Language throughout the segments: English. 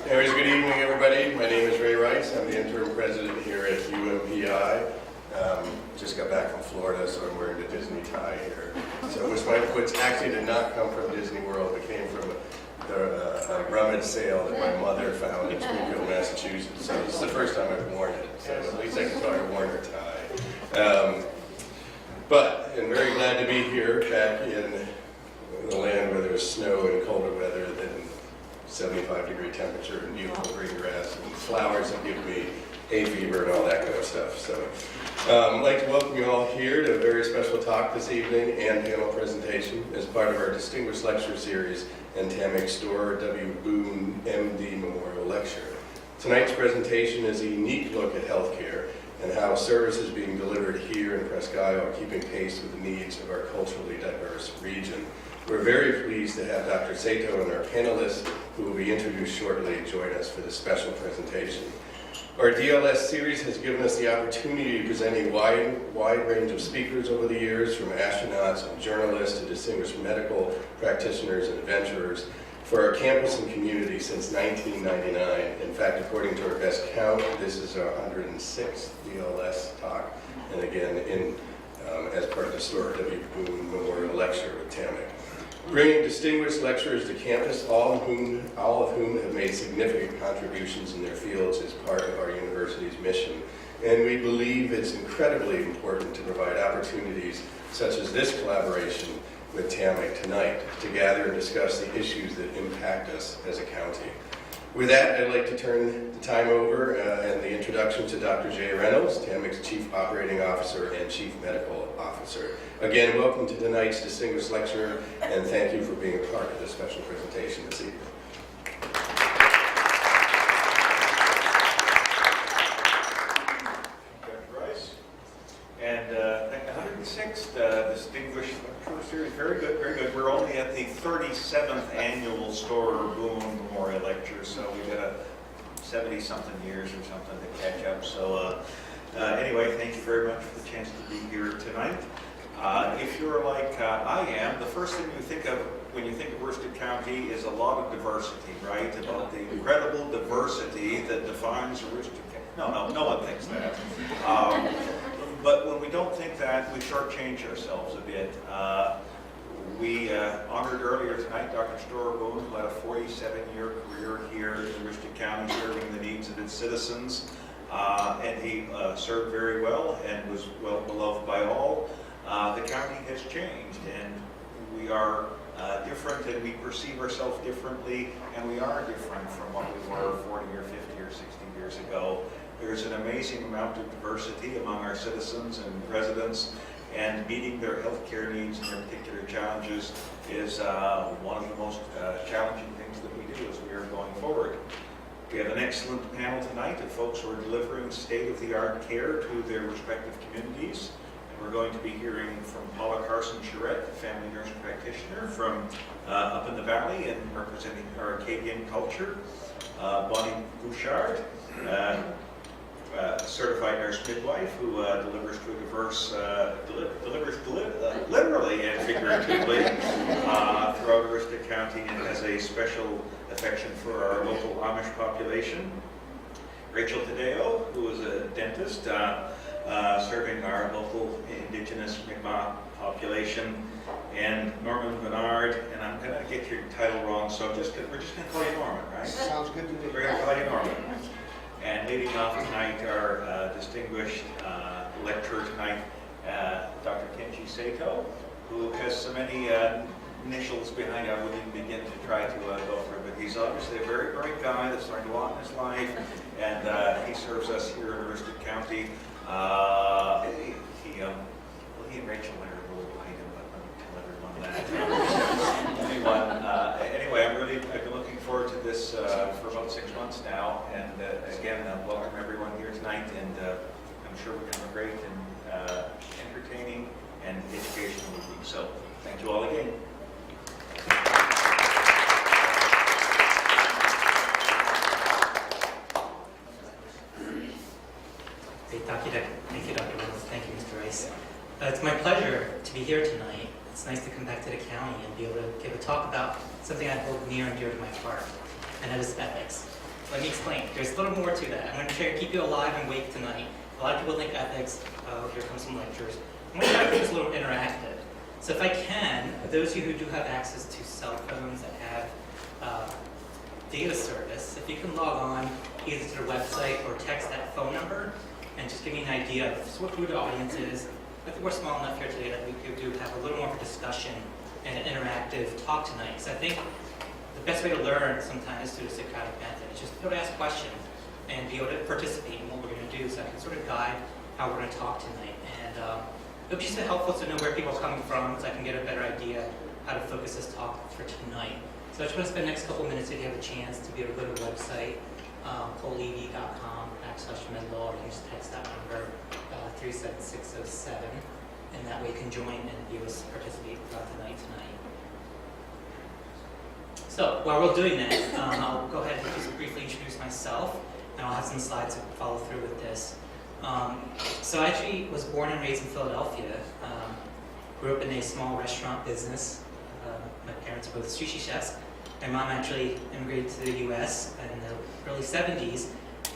Anyways, good evening, everybody. My name is Ray Rice. I'm the interim president here at UMPI. Just got back from Florida, so I'm wearing the Disney tie here. So which actually did not come from Disney World. It came from a rummage sale that my mother found in Springfield, Massachusetts. So this is the first time I've worn it. So at least I can tell I worn her tie. But I'm very glad to be here back in the land where there's snow and colder weather than 75-degree temperature and beautiful green grass and flowers that give me hay fever and all that kind of stuff. So I'd like to welcome you all here to a very special talk this evening and panel presentation as part of our Distinguished Lecture Series and TAMIC Store W. Boone MD Memorial Lecture. Tonight's presentation is a unique look at healthcare and how services being delivered here in Presque Isle are keeping pace with the needs of our culturally diverse region. We're very pleased to have Dr. Saito and our panelists, who will be introduced shortly, join us for this special presentation. Our DLS series has given us the opportunity to present a wide range of speakers over the years, from astronauts and journalists to distinguished medical practitioners and adventurers, for our campus and community since 1999. In fact, according to our best count, this is our 106th DLS talk, and again, as part of the Stuart W. Boone Memorial Lecture with TAMIC. Bringing distinguished lecturers to campus, all of whom have made significant contributions in their fields, is part of our university's mission. And we believe it's incredibly important to provide opportunities such as this collaboration with TAMIC tonight to gather and discuss the issues that impact us as a county. With that, I'd like to turn the time over and the introduction to Dr. Jay Reynolds, TAMIC's Chief Operating Officer and Chief Medical Officer. Again, welcome to tonight's distinguished lecture, and thank you for being a part of this special presentation this evening. Dr. Rice. And 106th Distinguished Lecture Series. Very good, very good. We're only at the 37th annual Storer Boone Memorial Lecture, so we've got a 70-something years or something to catch up. So anyway, thank you very much for the chance to be here tonight. If you're like I am, the first thing you think of when you think of Aroostook County is a lot of diversity, right? About the incredible diversity that defines Aroostook County. No one thinks that. But when we don't think that, we shortchange ourselves a bit. We honored earlier tonight Dr. Storer Boone, who had a 47-year career here in Aroostook County, serving the needs of its citizens. And he served very well and was well beloved by all. The county has changed, and we are different, and we perceive ourselves differently, and we are different from what we were 40 or 50 or 60 years ago. There's an amazing amount of diversity among our citizens and residents, and meeting their healthcare needs and their particular challenges is one of the most challenging things that we do as we are going forward. We have an excellent panel tonight of folks who are delivering state-of-the-art care to their respective communities. And we're going to be hearing from Paula Carson-Charette, family nurse practitioner from up in the valley and representing our Acadian culture. Bonnie Bouchard, certified nurse midwife who delivers to a diverse, literally and figuratively throughout Aroostook County, and has a special affection for our local Amish population. Rachel Tadeo, who is a dentist serving our local Indigenous Mi'kmaq population, and Norman Bernard, and I'm going to get your title wrong, so we're just going to call you Norman, right? Sounds good to me. We're going to call you Norman. And leading off tonight, our distinguished lecturer tonight, Dr. Kenji Saito, who has so many initials behind I wouldn't even begin to try to go through, but he's obviously a very bright guy that's learned a lot in his life, and he serves us here in Aroostook County. He and Rachel are a little behind him, but let me tell everyone that. Anyway, I've been looking forward to this for about 6 months now, and again, welcome everyone here tonight, and I'm sure we're going to have a great and entertaining and educational evening. So, thank you all again. Thank you, Dr. Reynolds. Thank you, Mr. Rice. It's my pleasure to be here tonight. It's nice to come back to the county and be able to give a talk about something I hold near and dear to my heart, and that is ethics. Let me explain. There's a little more to that. I'm going to try to keep you alive and awake tonight. A lot of people think ethics, oh, here comes some lectures. I'm going to try to make this a little interactive. So if I can, for those of you who do have access to cell phones that have data service, if you can log on either to the website or text that phone number and just give me an idea of who the audience is. I think we're small enough here today that we could do have a little more of a discussion and an interactive talk tonight. So I think the best way to learn sometimes is through the Socratic method. It's just be able to ask questions and be able to participate in what we're going to do, so I can sort of guide how we're going to talk tonight. And it'll be just helpful to know where people are coming from, so I can get a better idea how to focus this talk for tonight. So I just want to spend the next couple minutes, if you have a chance, to be able to go to the website, pollev.com/medlaw, or use text that number 37607, and that way you can join and be able to participate throughout the night tonight. So while we're doing that, I'll go ahead and just briefly introduce myself, and I'll have some slides to follow through with this. So I actually was born and raised in Philadelphia. Grew up in a small restaurant business. My parents were both sushi chefs. My mom actually immigrated to the U.S. in the early 70s,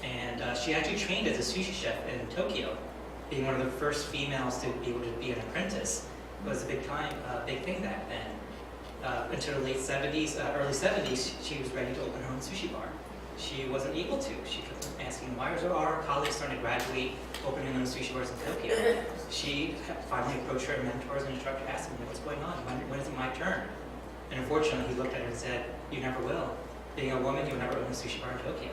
and she actually trained as a sushi chef in Tokyo, being one of the first females to be able to be an apprentice. It was a big thing back then. Until the late 70s, early 70s, she was ready to open her own sushi bar. She wasn't able to. She kept asking, why are our colleagues starting to graduate, opening their own sushi bars in Tokyo? She finally approached her mentors and instructor, asked them, what's going on? When is it my turn? And unfortunately, he looked at her and said, you never will. Being a woman, you'll never own a sushi bar in Tokyo.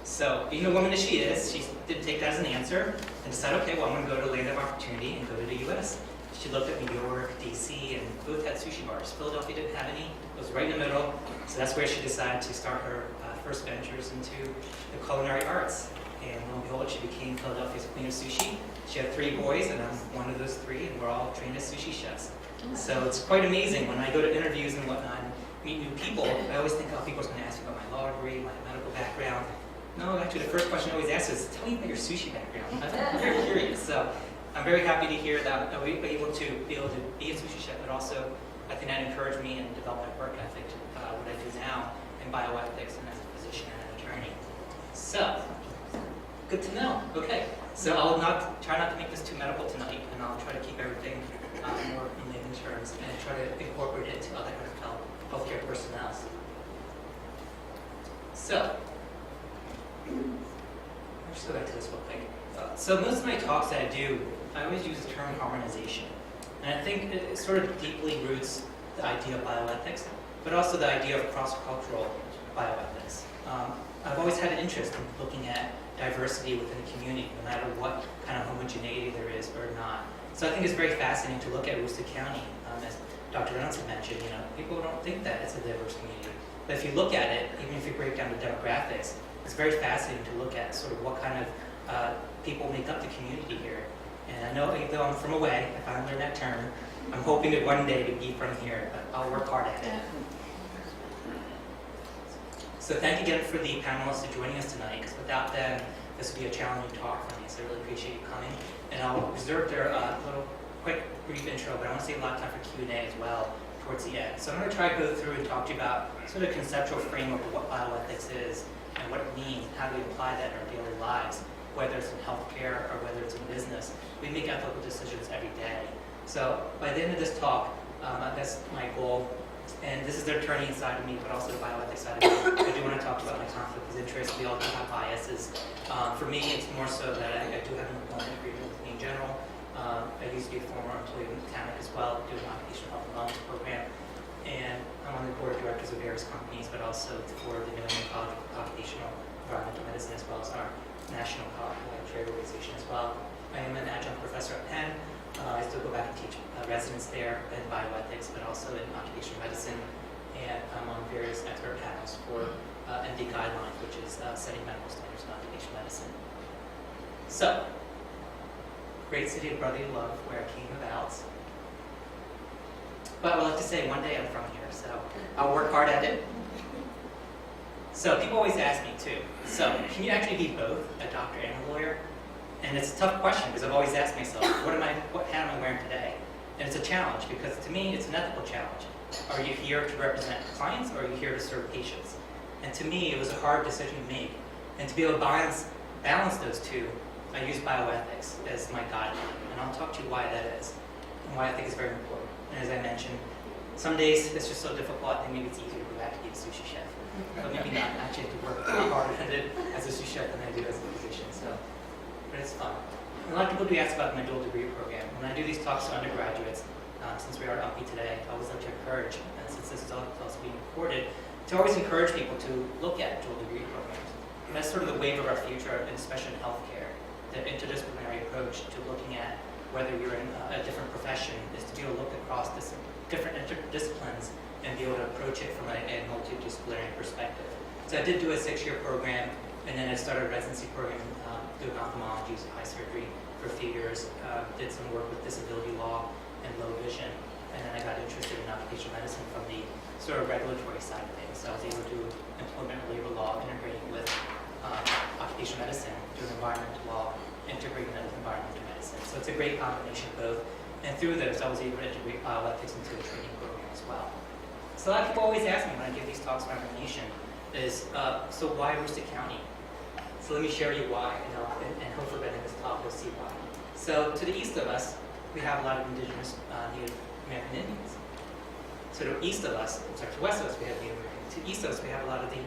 So, being the woman that she is, she didn't take that as an answer and decided, okay, well, I'm going to go to land of opportunity and go to the U.S. She looked at New York, D.C., and both had sushi bars. Philadelphia didn't have any. It was right in the middle. So that's where she decided to start her first ventures into the culinary arts. And lo and behold, she became Philadelphia's queen of sushi. She had 3 boys, and I'm one of those 3, and we're all trained as sushi chefs. So it's quite amazing when I go to interviews and whatnot, and meet new people. I always think, oh, people are going to ask me about my law degree, my medical background. No, actually, the first question I always ask is, tell me about your sushi background. I'm very curious. So I'm very happy to hear that we were able to be a sushi chef, but also I think that encouraged me and developed my work ethic to what I do now in bioethics and as a physician and an attorney. So, good to know. Okay, so I'll try not to make this too medical tonight, and I'll try to keep everything more in layman's terms and try to incorporate it into other kind of healthcare personnel. So, I'll just go back to this real quick. So most of my talks that I do, I always use the term harmonization. And I think it sort of deeply roots the idea of bioethics, but also the idea of cross-cultural bioethics. I've always had an interest in looking at diversity within the community, no matter what kind of homogeneity there is or not. So I think it's very fascinating to look at Worcester County. As Dr. Reynolds had mentioned, people don't think that it's a diverse community. But if you look at it, even if you break down the demographics, it's very fascinating to look at sort of what kind of people make up the community here. And I know, even though I'm from away, I finally learned that term, I'm hoping that one day to be from here, but I'll work hard at it. So thank you again for the panelists for joining us tonight, because without them, this would be a challenging talk for me, so I really appreciate you coming. And I'll reserve their little quick, brief intro, but I want to save a lot of time for Q&A as well towards the end. So I'm going to try to go through and talk to you about sort of conceptual framework of what bioethics is and what it means, and how do we apply that in our daily lives, whether it's in healthcare or whether it's in business. We make ethical decisions every day. So by the end of this talk, that's my goal. And this is the attorney side of me, but also the bioethics side of me. I do want to talk about my conflict of interest. We all do have biases. For me, it's more so that I do have an employment agreement with me in general. I used to be a former employee of Mechanic as well, doing an occupational health and wellness program. And I'm on the board of directors of various companies, but also for the New England College of Occupational Environmental Medicine, as well as our national trade organization as well. I am an adjunct professor at Penn. I still go back and teach residents there in bioethics, but also in occupational medicine. And I'm on various expert panels for MD guidelines, which is setting medical standards in occupational medicine. So, great city of brotherly love, where I came about. But I would like to say one day I'm from here, so I'll work hard at it. So people always ask me too, so can you actually be both a doctor and a lawyer? And it's a tough question, because I've always asked myself, what hat am I wearing today? And it's a challenge, because to me, it's an ethical challenge. Are you here to represent clients, or are you here to serve patients? And to me, it was a hard decision to make. And to be able to balance those two, I use bioethics as my guideline. And I'll talk to you why that is and why I think it's very important. And as I mentioned, some days it's just so difficult, and maybe it's easier to go back to be a sushi chef. But maybe not. I actually have to work harder at it as a sous chef than I do as a physician. So, but it's fun. And a lot of people do ask about my dual degree program. When I do these talks to undergraduates, since we are at UMPI today, I always like to encourage, and since this is also being recorded, to always encourage people to look at dual degree programs. And that's sort of the wave of our future, and especially in healthcare. The interdisciplinary approach to looking at whether you're in a different profession is to be able to look across different interdisciplines and be able to approach it from a multidisciplinary perspective. So I did do a 6-year program, and then I started a residency program doing ophthalmology, so eye surgery for a few years. Did some work with disability law and low vision, and then I got interested in occupational medicine from the sort of regulatory side of things. So I was able to do employment and labor law integrating with occupational medicine, doing environmental law, integrating that with environmental medicine. So it's a great combination of both. And through those, I was able to integrate bioethics into a training program as well. So a lot of people always ask me when I give these talks around the nation is, so why Aroostook County? So let me share you why, and hopefully by the end of this talk you'll see why. So to the east of us, we have a lot of indigenous Native American Indians. So to the east of us, sorry, to the west of us, we have Native American. To the east of us, we have a lot of the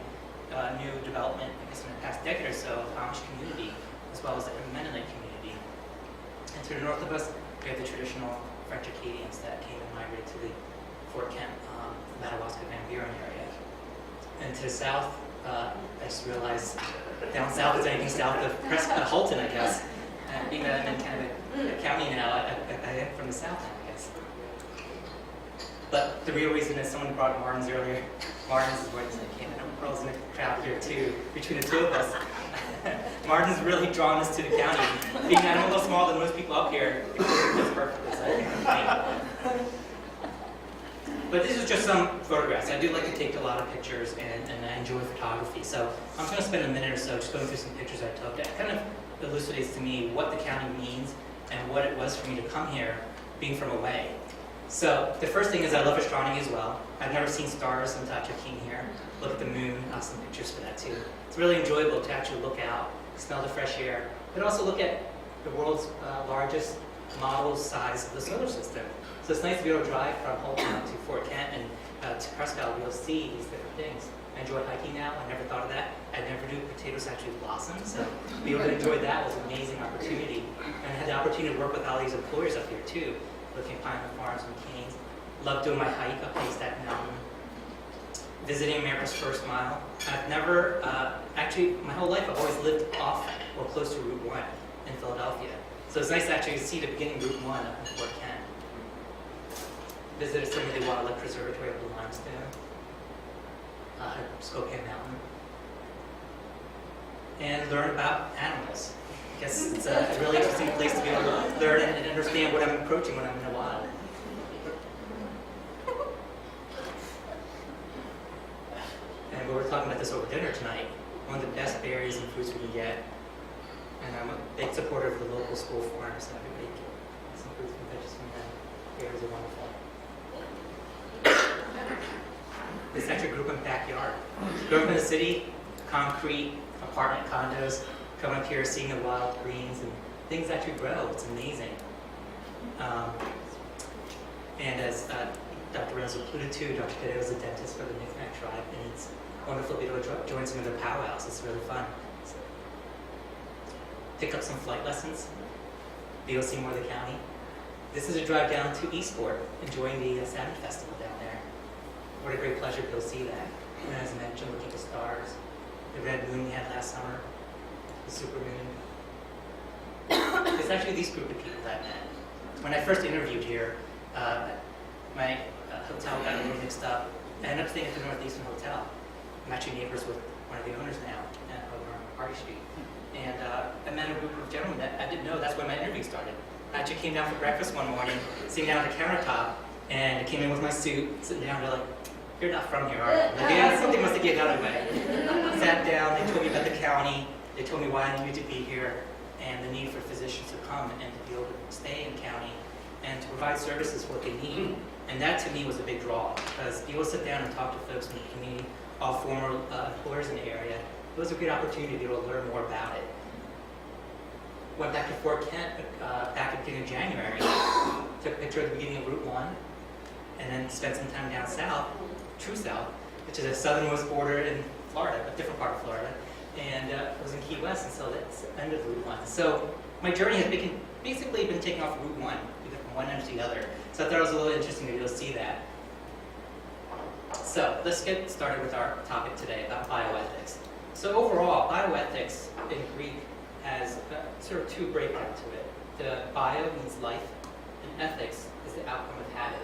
new development, I guess in the past decade or so, of Amish community, as well as the Mennonite community. And to the north of us, we have the traditional French Acadians that came and migrated to the Fort Kent, Madawaska, Van Buren area. And to the south, I just realized down south is anything south of Halton, I guess. And being that I'm in kind of a county now, I am from the south, I guess. But the real reason is someone brought Martins earlier. Martins is where I came in. Pearl's in the crowd here too, between the two of us. Martin's really drawn us to the county. Being that I'm a little smaller than most people up here, it fits perfectly, so I think. But these are just some photographs. I do like to take a lot of pictures, and I enjoy photography. So I'm just going to spend a minute or so just going through some pictures I took. That kind of elucidates to me what the county means and what it was for me to come here, being from away. So the first thing is I love astronomy as well. I've never seen stars until I came here. Look at the moon. I have some pictures for that too. It's really enjoyable to actually look out, smell the fresh air, but also look at the world's largest model size of the solar system. So it's nice to be able to drive from Holton to Fort Kent and to Prescott and be able to see these different things. I enjoy hiking now. I never thought of that. I never knew potatoes actually blossom, so to be able to enjoy that was an amazing opportunity. And I had the opportunity to work with all these employers up here too, looking at Pinewood Farms and Canes. Loved doing my hike up Haystack Mountain. Visiting America's First Mile. I've never, actually, my whole life I've always lived off or close to Route 1 in Philadelphia. So it's nice to actually see the beginning of Route 1 up in Fort Kent. Visited some of the Wildlife Preservatory of Blue Limestone, Spokane Mountain, and learn about animals. I guess it's a really interesting place to be able to learn and understand what I'm approaching when I'm in the wild. And we were talking about this over dinner tonight. One of the best berries and fruits we can get. And I'm a big supporter of the local school farms, so everybody get some fruits and veggies from them. Berries are wonderful. This actually grew up in the backyard. Grew up in the city, concrete, apartment condos, come up here, seeing the wild greens, and things actually grow. It's amazing. And as Dr. Reynolds alluded to, Dr. Cadet was a dentist for the Micmac tribe, and it's wonderful to be able to join some of their powwows. It's really fun. So, pick up some flight lessons, be able to see more of the county. This is a drive down to Eastport, enjoying the Salmon Festival down there. What a great pleasure to go see that. And as I mentioned, looking at the stars, the red moon we had last summer, the super moon. It's actually these group of people that I met. When I first interviewed here, my hotel got a little mixed up. I ended up staying at the Northeastern Hotel. I'm actually neighbors with one of the owners now over on Party Street. And I met a group of gentlemen that I didn't know. That's when my interview started. I actually came down for breakfast one morning, sitting down at the countertop, and I came in with my suit, sitting down. They're like, "You're not from here, are you?" Like, yeah, something must have get out of the way. Sat down. They told me about the county. They told me why I needed to be here, and the need for physicians to come and to be able to stay in county and to provide services for what they need. And that to me was a big draw, because be able to sit down and talk to folks in the community all former employers in the area, it was a great opportunity to be able to learn more about it. Went back to Fort Kent back at the beginning of January, took a picture at the beginning of Route 1, and then spent some time down south, true south, which is the southernmost border in Florida, a different part of Florida, and was in Key West until the end of Route 1. So my journey has basically been taken off Route 1, either from one end to the other. So I thought it was a little interesting to be able to see that. So let's get started with our topic today about bioethics. So overall, bioethics in Greek has sort of two breakdown to it. The bio means life, and ethics is the outcome of habit.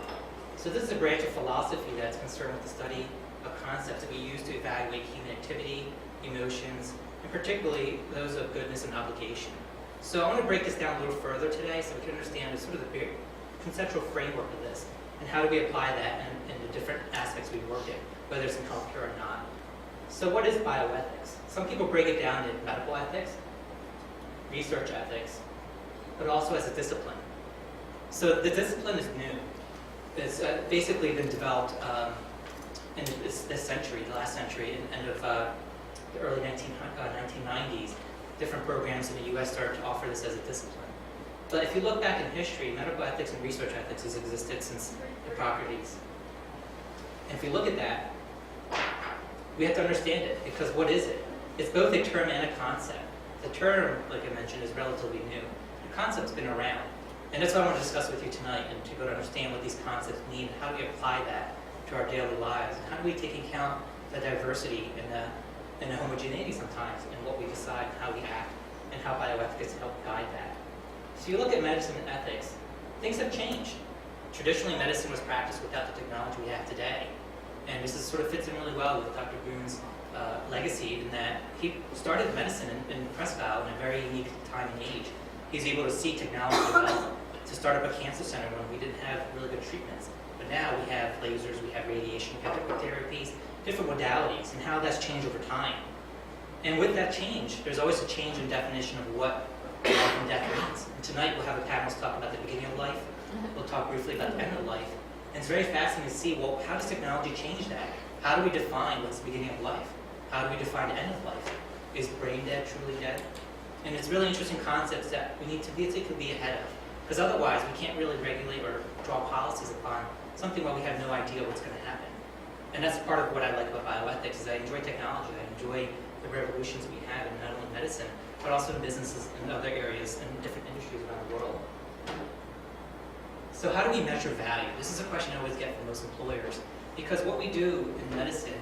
So this is a branch of philosophy that's concerned with the study of concepts that we use to evaluate human activity, emotions, and particularly those of goodness and obligation. So I want to break this down a little further today so we can understand sort of the conceptual framework of this and how do we apply that in the different aspects we work in, whether it's in healthcare or not. So what is bioethics? Some people break it down into medical ethics, research ethics, but also as a discipline. So the discipline is new. It's basically been developed in this century, the last century, end of the early 1990s. Different programs in the U.S. started to offer this as a discipline. But if you look back in history, medical ethics and research ethics has existed since Hippocrates. And if you look at that, we have to understand it, because what is it? It's both a term and a concept. The term, like I mentioned, is relatively new. The concept's been around. And that's what I want to discuss with you tonight, and to go to understand what these concepts mean, how do we apply that to our daily lives, and how do we take account the diversity and the homogeneity sometimes in what we decide, how we act, and how bioethics help guide that. So you look at medicine and ethics, things have changed. Traditionally, medicine was practiced without the technology we have today. And this sort of fits in really well with Dr. Boone's legacy in that he started medicine in Prescott in a very unique time and age. He's able to see technology develop to start up a cancer center when we didn't have really good treatments. But now we have lasers, we have radiation, we have different therapies, different modalities, and how that's changed over time. And with that change, there's always a change in definition of what life and death means. And tonight we'll have a panel talk about the beginning of life. We'll talk briefly about the end of life. And it's very fascinating to see, well, how does technology change that? How do we define what's the beginning of life? How do we define the end of life? Is brain dead truly dead? And it's really interesting concepts that we need to basically be ahead of. Because otherwise, we can't really regulate or draw policies upon something where we have no idea what's going to happen. And that's part of what I like about bioethics, is I enjoy technology. I enjoy the revolutions we have in not only medicine, but also in businesses and other areas and different industries around the world. So how do we measure value? This is a question I always get from most employers, because what we do in medicine,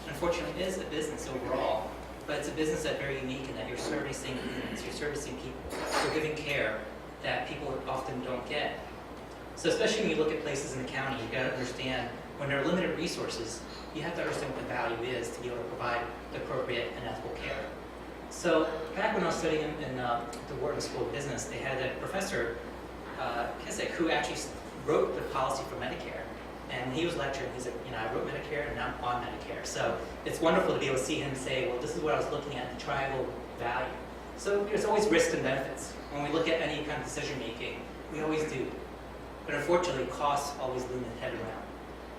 unfortunately, is a business overall, but it's a business that's very unique in that you're servicing humans, you're servicing people, you're giving care that people often don't get. So especially when you look at places in the county, you've got to understand when there are limited resources, you have to understand what the value is to be able to provide the appropriate and ethical care. So back when I was studying in the Wharton School of Business, they had a professor, Kissick, who actually wrote the policy for Medicare. And he was lecturing, he said, I wrote Medicare and now I'm on Medicare. So it's wonderful to be able to see him say, well, this is what I was looking at, the triangle value. So there's always risks and benefits. When we look at any kind of decision making, we always do. But unfortunately, costs always loom the head around.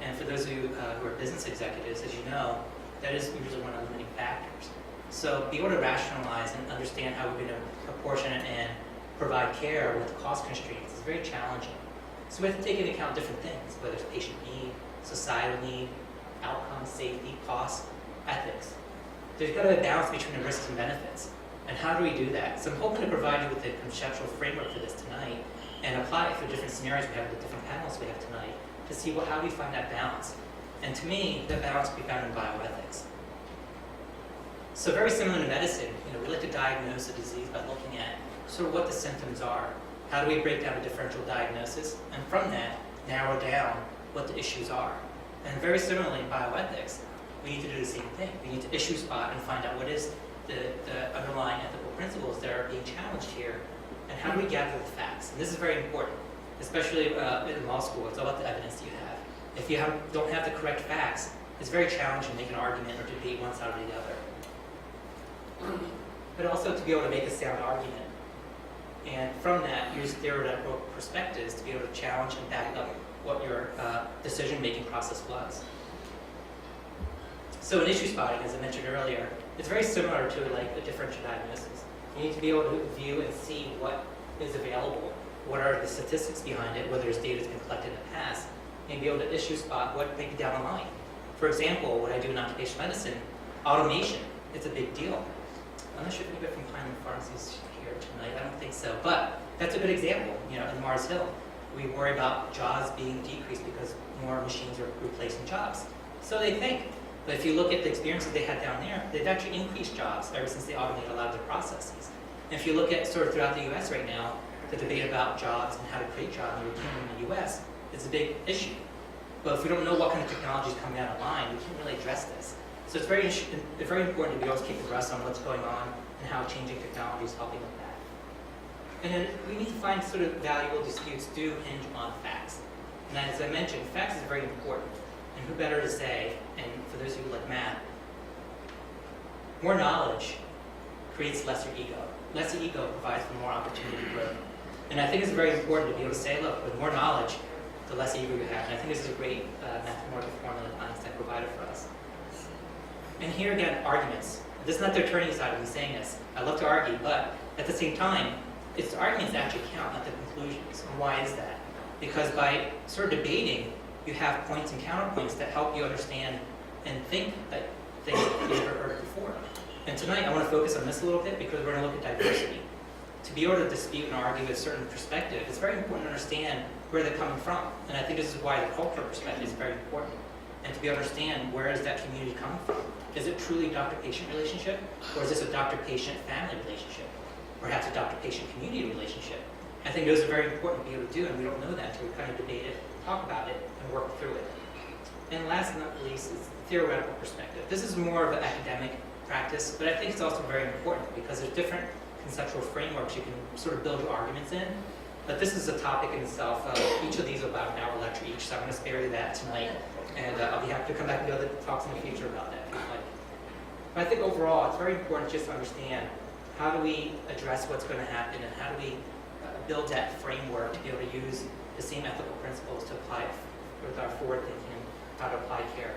And for those of you who are business executives, as you know, that is usually one of the limiting factors. So be able to rationalize and understand how we're going to proportion and provide care with cost constraints is very challenging. So we have to take into account different things, whether it's patient need, societal need, outcomes, safety, cost, ethics. There's got to be a balance between the risks and benefits. And how do we do that? So I'm hoping to provide you with a conceptual framework for this tonight and apply it for different scenarios we have with the different panels we have tonight to see how we find that balance. And to me, that balance can be found in bioethics. So very similar to medicine, we like to diagnose a disease by looking at sort of what the symptoms are. How do we break down a differential diagnosis? And from that, narrow down what the issues are. And very similarly in bioethics, we need to do the same thing. We need to issue spot and find out what is the underlying ethical principles that are being challenged here, and how do we gather the facts? And this is very important, especially in law school. It's all about the evidence that you have. If you don't have the correct facts, it's very challenging to make an argument or debate one side or the other. But also to be able to make a sound argument. And from that, use theoretical perspectives to be able to challenge and back up what your decision-making process was. So in issue spotting, as I mentioned earlier, it's very similar to like a differential diagnosis. You need to be able to view and see what is available, what are the statistics behind it, whether there's data that's been collected in the past, and be able to issue spot what may be down the line. For example, what I do in occupational medicine, automation, it's a big deal. I'm not sure if anybody from Pineland Pharmacy is here tonight, I don't think so, but that's a good example, in Mars Hill. We worry about jobs being decreased because more machines are replacing jobs. So they think. But if you look at the experiences they had down there, they've actually increased jobs ever since they automated a lot of their processes. And if you look at sort of throughout the U.S. right now, the debate about jobs and how to create jobs and retain them in the U.S. is a big issue. But if we don't know what kind of technology is coming down the line, we can't really address this. So it's very important to be able to keep abreast on what's going on and how changing technology is helping with that. And then we need to find sort of valuable disputes do hinge on facts. And as I mentioned, facts is very important. And who better to say, and for those of you who like math, more knowledge creates lesser ego. Lesser ego provides for more opportunity to grow. And I think it's very important to be able to say, look, with more knowledge, the less ego you have. And I think this is a great mathematical formula that Einstein provided for us. And here again, arguments. This is not the attorney's side of me saying this. I love to argue, but at the same time, it's the arguments that actually count, not the conclusions. And why is that? Because by sort of debating, you have points and counterpoints that help you understand and think that things that you've never heard before. And tonight I want to focus on this a little bit because we're going to look at diversity. To be able to dispute and argue a certain perspective, it's very important to understand where they're coming from. And I think this is why the cultural perspective is very important. And to be able to understand where is that community coming from. Is it truly a doctor-patient relationship? Or is this a doctor-patient-family relationship? Perhaps a doctor-patient community relationship? I think those are very important to be able to do, and we don't know that until we kind of debate it, talk about it, and work through it. And last but not least is the theoretical perspective. This is more of an academic practice, but I think it's also very important because there's different conceptual frameworks you can sort of build your arguments in. But this is a topic in itself. Each of these are about an hour lecture each, so I'm going to spare you that tonight. And I'll be happy to come back and do other talks in the future about that if you'd like. But I think overall, it's very important just to understand how do we address what's going to happen and how do we build that framework to be able to use the same ethical principles to apply it with our forward thinking and how to apply care.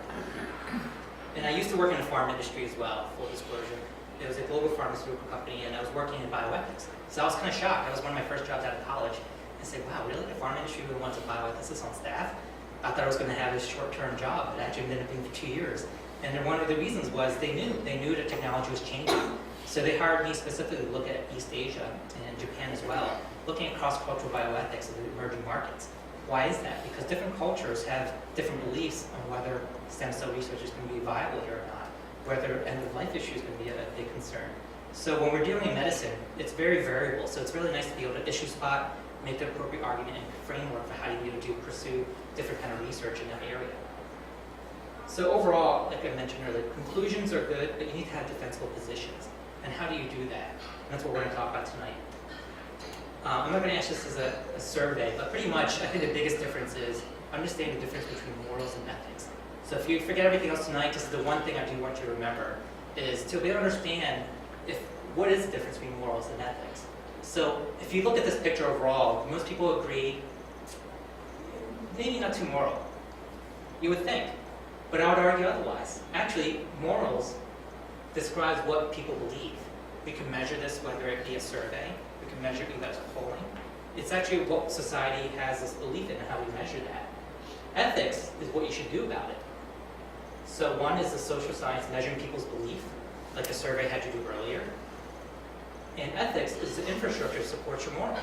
And I used to work in the pharma industry as well, full disclosure. It was a global pharmaceutical company and I was working in bioethics. So I was kind of shocked. That was one of my first jobs out of college. I said, wow, really? The pharma industry really wants a bioethicist on staff? I thought I was going to have this short-term job. It actually ended up being for 2 years. And then one of the reasons was they knew that technology was changing. So they hired me specifically to look at East Asia and Japan as well, looking at cross-cultural bioethics in the emerging markets. Why is that? Because different cultures have different beliefs on whether stem cell research is going to be viable here or not, whether end-of-life issues are going to be a big concern. So when we're dealing in medicine, it's very variable. So it's really nice to be able to issue spot, make the appropriate argument and framework for how you need to pursue different kind of research in that area. So overall, like I mentioned earlier, conclusions are good, but you need to have defensible positions. And how do you do that? And that's what we're going to talk about tonight. I'm not going to ask this as a survey, but pretty much I think the biggest difference is understanding the difference between morals and ethics. So if you forget everything else tonight, this is the one thing I do want you to remember, is to be able to understand what is the difference between morals and ethics. So if you look at this picture overall, most people agree, maybe not too moral. You would think. But I would argue otherwise. Actually, morals describes what people believe. We can measure this whether it be a survey, we can measure it as polling. It's actually what society has this belief in and how we measure that. Ethics is what you should do about it. So one is the social science measuring people's belief, like the survey had you do earlier. And ethics is the infrastructure that supports your morals.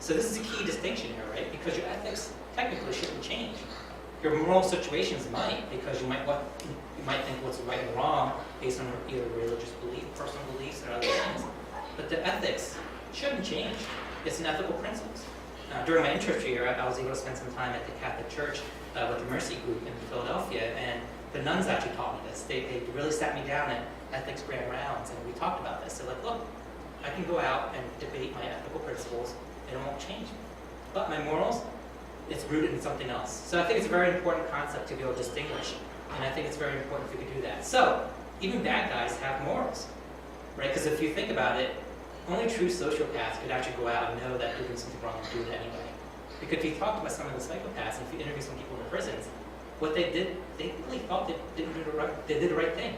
So this is a key distinction here, right? Because your ethics technically shouldn't change. Your moral situations might, because you might think what's right and wrong based on either religious belief, personal beliefs, or other things. But the ethics shouldn't change. It's an ethical principles. During my internship year, I was able to spend some time at the Catholic Church with the Mercy Group in Philadelphia, and the nuns actually taught me this. They really sat me down at ethics grand rounds, and we talked about this. They're like, look, I can go out and debate my ethical principles, and it won't change me. But my morals, it's rooted in something else. So I think it's a very important concept to be able to distinguish, and I think it's very important if we could do that. So, even bad guys have morals, right? Because if you think about it, only true sociopaths could actually go out and know that they're doing something wrong and do it anyway. Because if you talk about some of the psychopaths, and if you interview some people in the prisons, what they did, they really thought they did the right thing.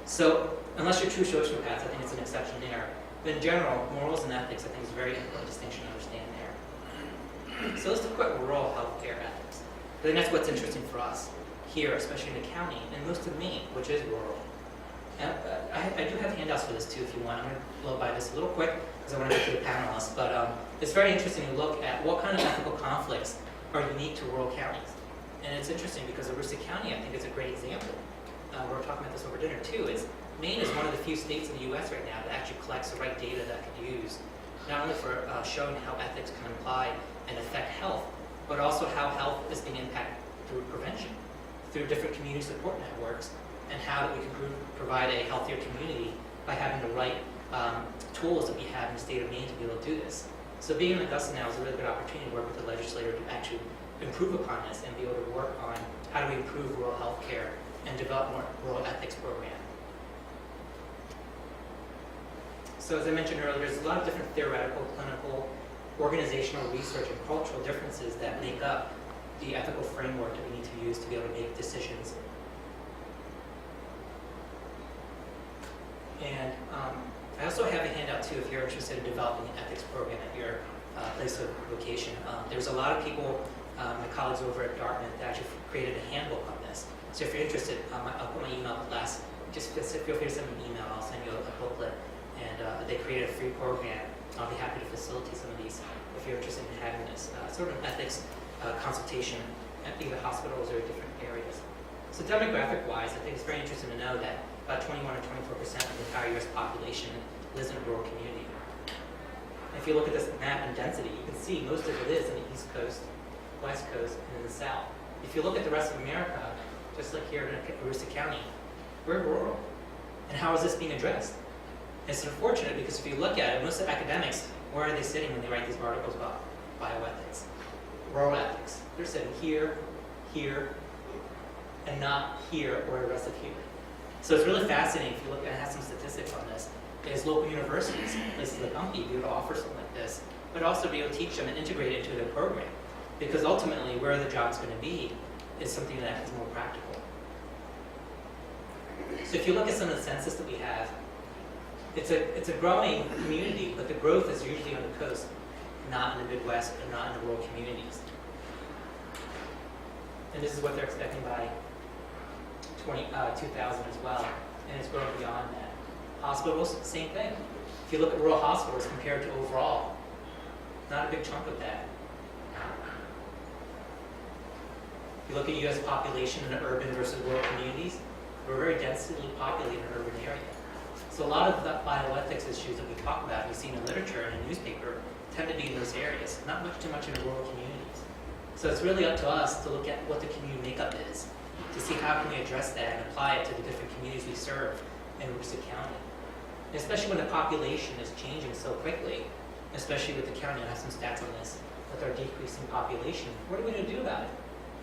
So unless you're true sociopaths, I think it's an exception there. But in general, morals and ethics, I think, is a very important distinction to understand there. So let's talk about rural healthcare ethics. I think that's what's interesting for us here, especially in the county, and most of Maine, which is rural. And, I do have handouts for this too, if you want. I'm going to blow by this a little quick because I want to get to the panelists. But it's very interesting to look at what kind of ethical conflicts are unique to rural counties. And it's interesting because Aroostook County, I think, is a great example. We're talking about this over dinner too. Maine is one of the few states in the U.S. right now that actually collects the right data that can be used, not only for showing how ethics can apply and affect health, but also how health is being impacted through prevention, through different community support networks, and how that we can provide a healthier community by having the right tools that we have in the state of Maine to be able to do this. So being in Augusta now is a really good opportunity to work with the legislator to actually improve upon this and be able to work on how do we improve rural health care and develop more rural ethics program. So as I mentioned earlier, there's a lot of different theoretical, clinical, organizational, research, and cultural differences that make up the ethical framework that we need to use to be able to make decisions. And I also have a handout too if you're interested in developing an ethics program at your place of location. There's a lot of people, my colleagues over at Dartmouth, that actually created a handbook on this. So if you're interested, I'll put my email last. Just feel free to send me an email. I'll send you a booklet. And they created a free program. I'll be happy to facilitate some of these if you're interested in having this sort of an ethics consultation at either hospitals or different areas. So demographic-wise, I think it's very interesting to know that about 21 or 24% of the entire U.S. population lives in a rural community. If you look at this map and density, you can see most of it is in the East Coast, West Coast, and in the South. If you look at the rest of America, just like here in Aroostook County, we're rural. And how is this being addressed? It's unfortunate because if you look at it, most of academics, where are they sitting when they write these articles about bioethics? Rural ethics. They're sitting here, here, and not here or the rest of here. So it's really fascinating if you look at it, have some statistics on this. There's local universities, places like Untitled, be able to offer something like this, but also be able to teach them and integrate it into their program. Because ultimately, where the job's going to be is something that is more practical. So if you look at some of the census that we have, it's a growing community, but the growth is usually on the coast, not in the Midwest, and not in the rural communities. And this is what they're expecting by 2000 as well, and it's growing beyond that. Hospitals, same thing. If you look at rural hospitals compared to overall, not a big chunk of that. If you look at U.S. population in the urban versus rural communities, we're very densely populated in an urban area. So a lot of the bioethics issues that we talk about, we see in the literature and in the newspaper, tend to be in those areas, not too much in the rural communities. So it's really up to us to look at what the community makeup is, to see how can we address that and apply it to the different communities we serve in Aroostook County. And especially when the population is changing so quickly, especially with the county, I have some stats on this, with our decreasing population, what are we going to do about it?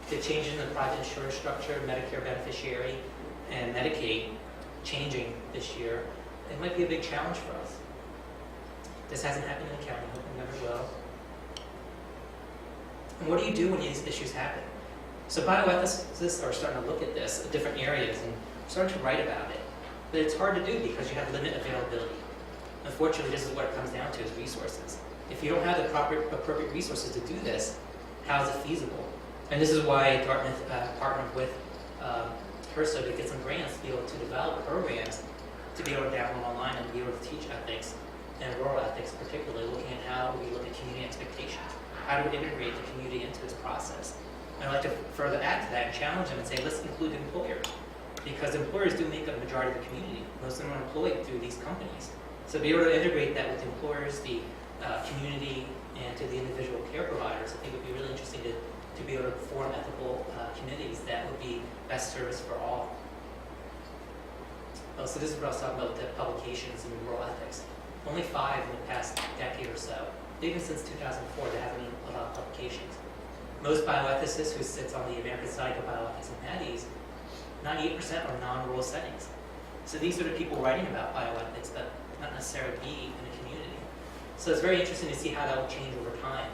The change in the private insurance structure, Medicare beneficiary, and Medicaid changing this year, it might be a big challenge for us. This hasn't happened in the county, hope it never will. And what do you do when these issues happen? So bioethicists are starting to look at this in different areas and starting to write about it. But it's hard to do because you have limited availability. Unfortunately, this is what it comes down to is resources. If you don't have the appropriate resources to do this, how is it feasible? And this is why Dartmouth partnered with HRSA to get some grants to be able to develop programs to be able to download online and be able to teach ethics and rural ethics, particularly looking at how we look at community expectations. How do we integrate the community into this process? And I'd like to further add to that and challenge them and say, let's include employers. Because employers do make up the majority of the community. Most of them are employed through these companies. So be able to integrate that with the employers, the community, and to the individual care providers, I think would be really interesting to be able to form ethical committees that would be best service for all. So this is what I was talking about with the publications in rural ethics. Only 5 in the past decade or so. Even since 2004, there haven't been a lot of publications. Most bioethicists who sits on the American Society of Bioethics and Patties, 98% are non-rural settings. So these are the people writing about bioethics, but not necessarily be in the community. So it's very interesting to see how that will change over time.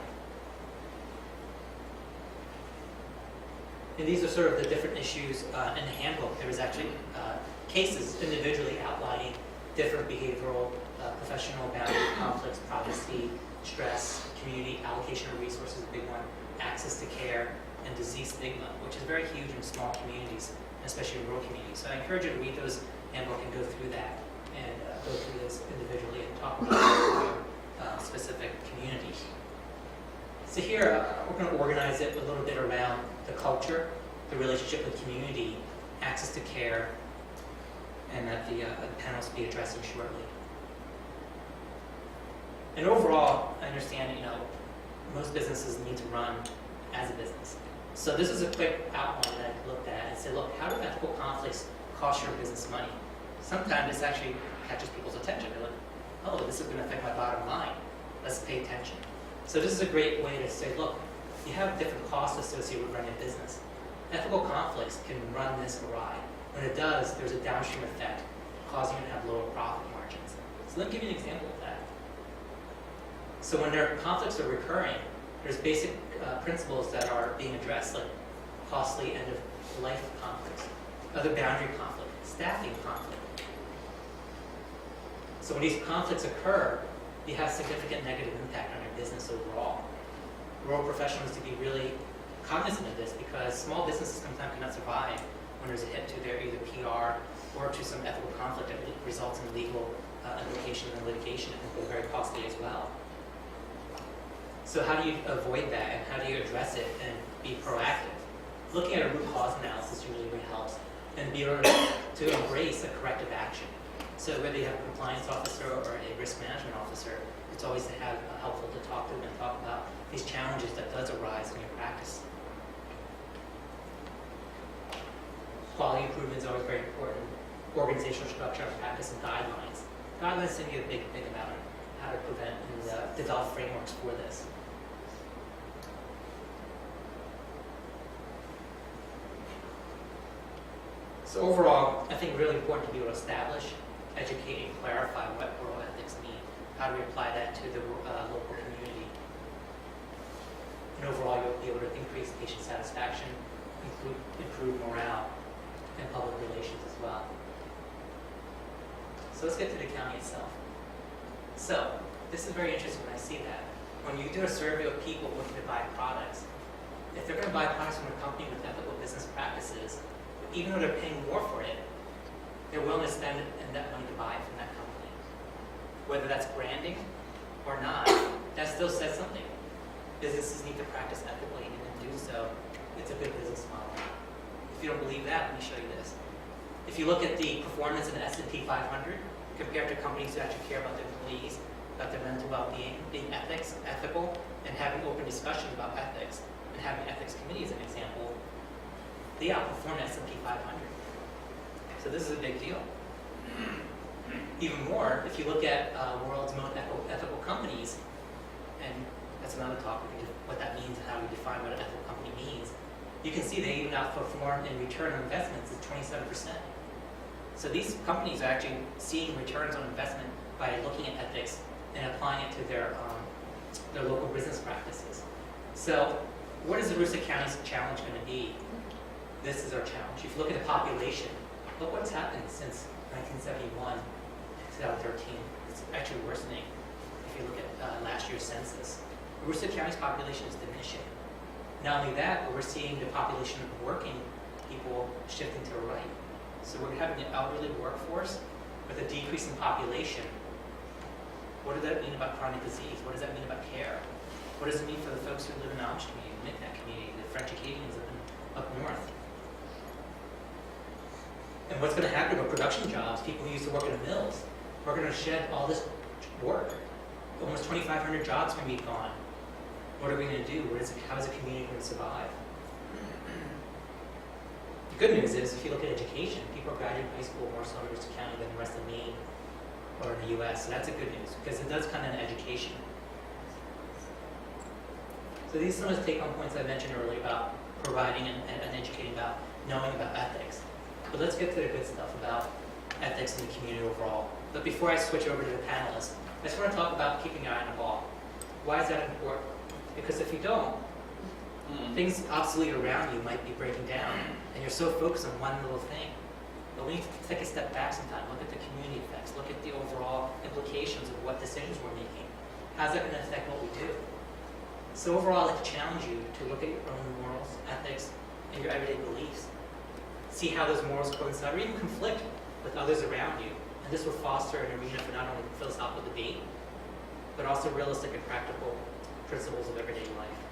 And these are sort of the different issues in the handbook. There was actually cases individually outlining different behavioral, professional boundary conflicts, privacy, stress, community allocation of resources, a big one, access to care, and disease stigma, which is very huge in small communities, especially in rural communities. So I encourage you to read those handbook and go through that, and go through this individually and talk about specific communities. So here, we're going to organize it a little bit around the culture, the relationship with community, access to care, and that the panels will be addressing shortly. And overall, I understand, most businesses need to run as a business. So this is a quick outline that I looked at and said, look, how do ethical conflicts cost your business money? Sometimes this actually catches people's attention. They're like, oh, this is going to affect my bottom line. Let's pay attention. So this is a great way to say, look, you have different costs associated with running a business. Ethical conflicts can run this awry. When it does, there's a downstream effect causing you to have lower profit margins. So let me give you an example of that. So when their conflicts are recurring, there's basic principles that are being addressed, like costly end-of-life conflicts, other boundary conflict, staffing conflict. So when these conflicts occur, you have significant negative impact on your business overall. Rural professionals to be really cognizant of this, because small businesses sometimes cannot survive when there's a hit to their either PR or to some ethical conflict that results in legal implications and litigation, and can be very costly as well. So how do you avoid that, and how do you address it and be proactive? Looking at a root cause analysis usually really helps, and be able to embrace a corrective action. So whether you have a compliance officer or a risk management officer, it's always helpful to talk to them and talk about these challenges that does arise in your practice. Quality improvement is always very important. Organizational structure, practice, and guidelines. Guidelines tend to be a big thing about how to prevent and develop frameworks for this. So overall, I think really important to be able to establish, educate, and clarify what rural ethics mean. How do we apply that to the local community? And overall, you'll be able to increase patient satisfaction, improve morale, and public relations as well. So let's get to the county itself. So this is very interesting when I see that. When you do a survey of people looking to buy products, if they're going to buy products from a company with ethical business practices, even though they're paying more for it, they're willing to spend that money to buy it from that company. Whether that's branding or not, that still says something. Businesses need to practice ethically, and in do so, it's a good business model. If you don't believe that, let me show you this. If you look at the performance in the S&P 500, compared to companies who actually care about their employees, about their mental well-being, being ethical, and having open discussions about ethics, and having ethics committees, as an example, they outperform the S&P 500. So this is a big deal. Even more, if you look at world's most ethical companies, and that's another topic, what that means and how we define what an ethical company means, you can see they even outperform in return on investments at 27%. So these companies are actually seeing returns on investment by looking at ethics and applying it to their local business practices. So what is the Aroostook County's challenge going to be? This is our challenge. If you look at the population, look what's happened since 1971 to 2013. It's actually worsening if you look at last year's census. Aroostook County's population is diminishing. Not only that, but we're seeing the population of working people shifting to the right. So we're having an elderly workforce with a decrease in population. What does that mean about chronic disease? What does that mean about care? What does it mean for the folks who live in the Amish community, the Micmac community, the French Acadians up north? And what's going to happen with production jobs, people who used to work in the mills? We're going to shed all this work. Almost 2,500 jobs are going to be gone. What are we going to do? How is the community going to survive? The good news is, if you look at education, people are graduating high school more so in Aroostook County than the rest of Maine or in the U.S. So that's a good news, because it does come in education. So these are some of the take-home points I mentioned earlier about providing and educating about knowing about ethics. But let's get to the good stuff about ethics in the community overall. But before I switch over to the panelists, I just want to talk about keeping your eye on the ball. Why is that important? Because if you don't, Things obsolete around you might be breaking down, and you're so focused on one little thing. But we need to take a step back sometime, look at the community effects, look at the overall implications of what decisions we're making. How's that going to affect what we do? So overall, I'd like to challenge you to look at your own morals, ethics, and your everyday beliefs. See how those morals coincide or even conflict with others around you. And this will foster an arena for not only philosophical debate, but also realistic and practical principles of everyday life.